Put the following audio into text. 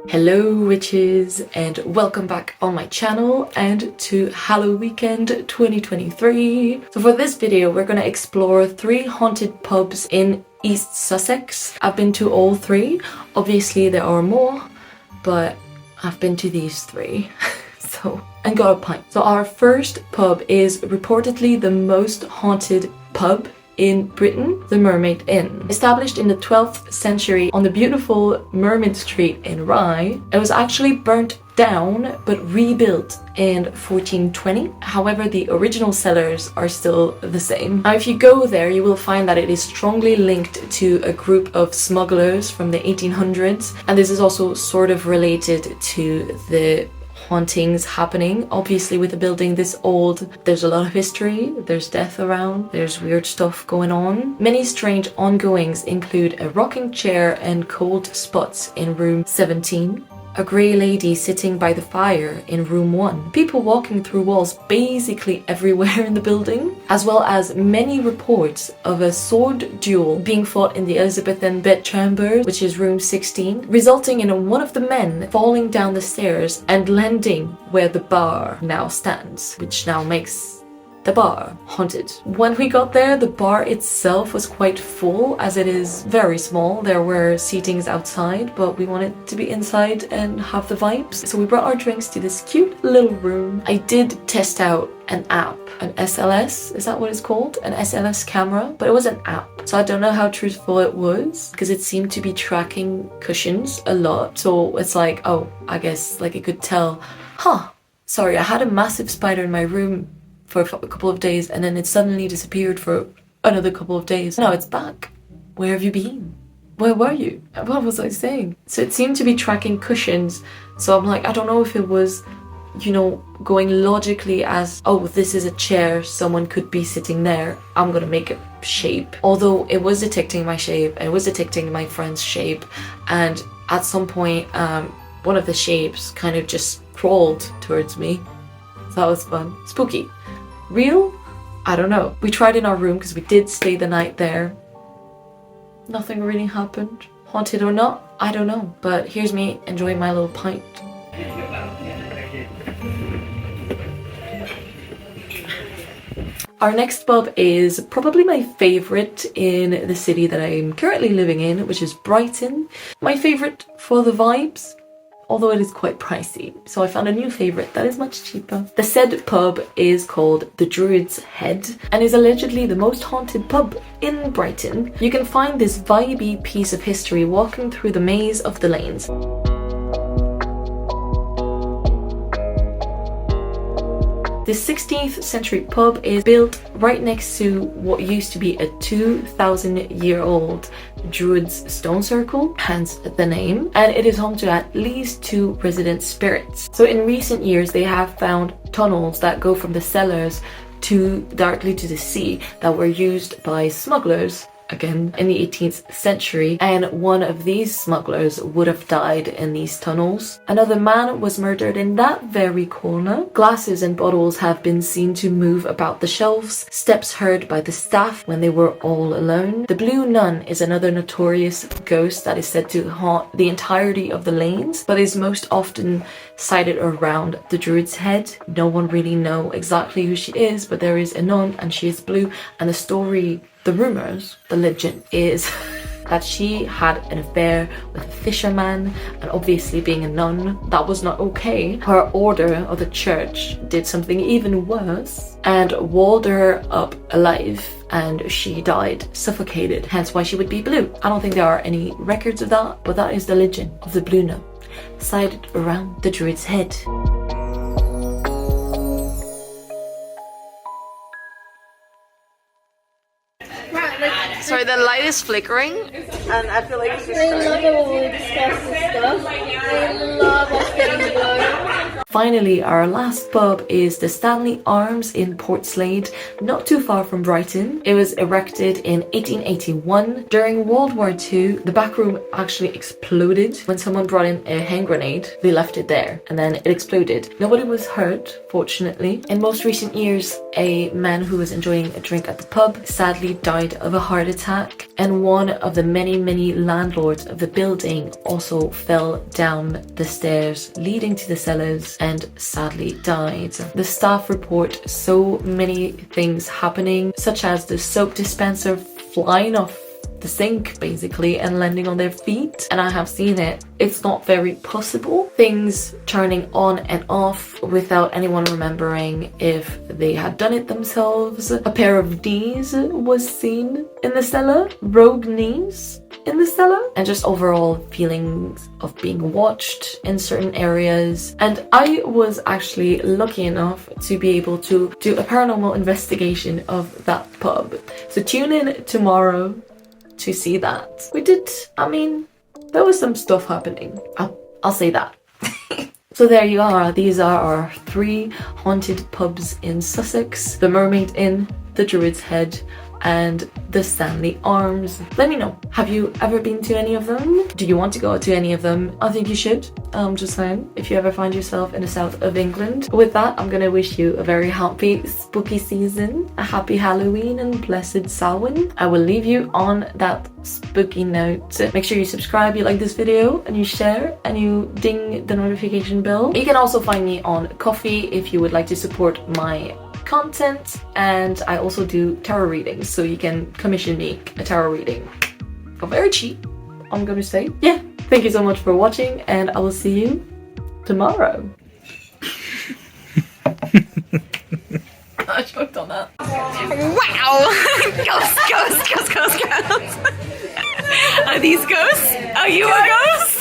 Hello witches and welcome back on my channel and to Halloween Weekend 2023. So for this video we're going to explore 3 haunted pubs in East Sussex. I've been to all 3. Obviously there are more, but I've been to these 3. And got a pint. So our first pub is reportedly the most haunted pub in Britain, the Mermaid Inn. Established in the 12th century on the beautiful Mermaid Street in Rye, it was actually burnt down but rebuilt in 1420. However, the original cellars are still the same. Now, if you go there, you will find that it is strongly linked to a group of smugglers from the 1800s, and this is also sort of related to the hauntings happening. Obviously with a building this old, there's a lot of history, there's death around, there's weird stuff going on. Many strange ongoings include a rocking chair and cold spots in room 17, a grey lady sitting by the fire in room 1, people walking through walls basically everywhere in the building, as well as many reports of a sword duel being fought in the Elizabethan bedchamber, which is room 16, resulting in one of the men falling down the stairs and landing where the bar now stands, which now makes the bar haunted. When we got there, the bar itself was quite full, as it is very small. There were seatings outside, but we wanted to be inside and have the vibes. So we brought our drinks to this cute little room. I did test out an app, an SLS, is that what it's called? An SLS camera, but it was an app. So I don't know how truthful it was, because it seemed to be tracking cushions a lot. So it's like, oh, I guess like it could tell, sorry, I had a massive spider in my room for a couple of days and then it suddenly disappeared for another couple of days. Now it's back. Where have you been? Where were you? What was I saying? So it seemed to be tracking cushions. So I'm like, I don't know if it was, you know, going logically as, oh, this is a chair, someone could be sitting there, I'm gonna make a shape. Although it was detecting my shape, and it was detecting my friend's shape, and at some point, one of the shapes kind of just crawled towards me. So that was fun. Spooky. Real? I don't know. We tried in our room because we did stay the night there. Nothing really happened. Haunted or not? I don't know. But here's me enjoying my little pint. Our next pub is probably my favourite in the city that I'm currently living in, which is Brighton. My favourite for the vibes, although it is quite pricey, so I found a new favourite that is much cheaper. The said pub is called the Druid's Head and is allegedly the most haunted pub in Brighton. You can find this vibey piece of history walking through the maze of the lanes. This 16th century pub is built right next to what used to be a 2,000-year-old Druid's stone circle, hence the name, and it is home to at least 2 resident spirits. So in recent years they have found tunnels that go from the cellars directly to the sea that were used by smugglers, again in the 18th century, and one of these smugglers would have died in these tunnels. Another man was murdered in that very corner. Glasses and bottles have been seen to move about the shelves, steps heard by the staff when they were all alone. The Blue Nun is another notorious ghost that is said to haunt the entirety of the lanes, but is most often sighted around the Druid's Head. No one really know exactly who she is, but there is a nun and she is blue, and the story, the rumors, the legend is that she had an affair with a fisherman, and obviously being a nun, that was not okay. Her order of the church did something even worse and walled her up alive, and she died suffocated, hence why she would be blue. I don't think there are any records of that, but that is the legend of the Blue Nun, sighted around the Druid's Head. Sorry, the light is flickering, and I feel like it's just I love it when we discuss this stuff. I love us getting to go. Finally, our last pub is the Stanley Arms in Portslade, not too far from Brighton. It was erected in 1881. During World War II, the back room actually exploded. When someone brought in a hand grenade, they left it there and then it exploded. Nobody was hurt, fortunately. In most recent years, a man who was enjoying a drink at the pub sadly died of a heart attack, and one of the many landlords of the building also fell down the stairs leading to the cellars and sadly died. The staff report so many things happening, such as the soap dispenser flying off the sink basically and landing on their feet, and I have seen it. It's not very possible. Things turning on and off without anyone remembering if they had done it themselves. A pair of knees was seen in the cellar, rogue knees in the cellar, and just overall feelings of being watched in certain areas. And I was actually lucky enough to be able to do a paranormal investigation of that pub. So tune in tomorrow to see that. There was some stuff happening. I'll say that. So there you are. These are our 3 haunted pubs in Sussex: the Mermaid Inn, the Druid's Head, and the Stanley Arms. Let me know, have you ever been to any of them? Do you want to go to any of them? I think you should. Just saying, if you ever find yourself in the south of England. With that, I'm gonna wish you a very happy spooky season, a happy Halloween and blessed Samhain. I will leave you on that spooky note. Make sure you subscribe, you like this video, and you share, and you ding the notification bell. You can also find me on Ko-fi if you would like to support my content, and I also do tarot readings, so you can commission me a tarot reading for very cheap, I'm gonna say. Yeah, thank you so much for watching, and I will see you tomorrow. I choked on that. Wow! Ghosts. Are these ghosts? Are you a ghost?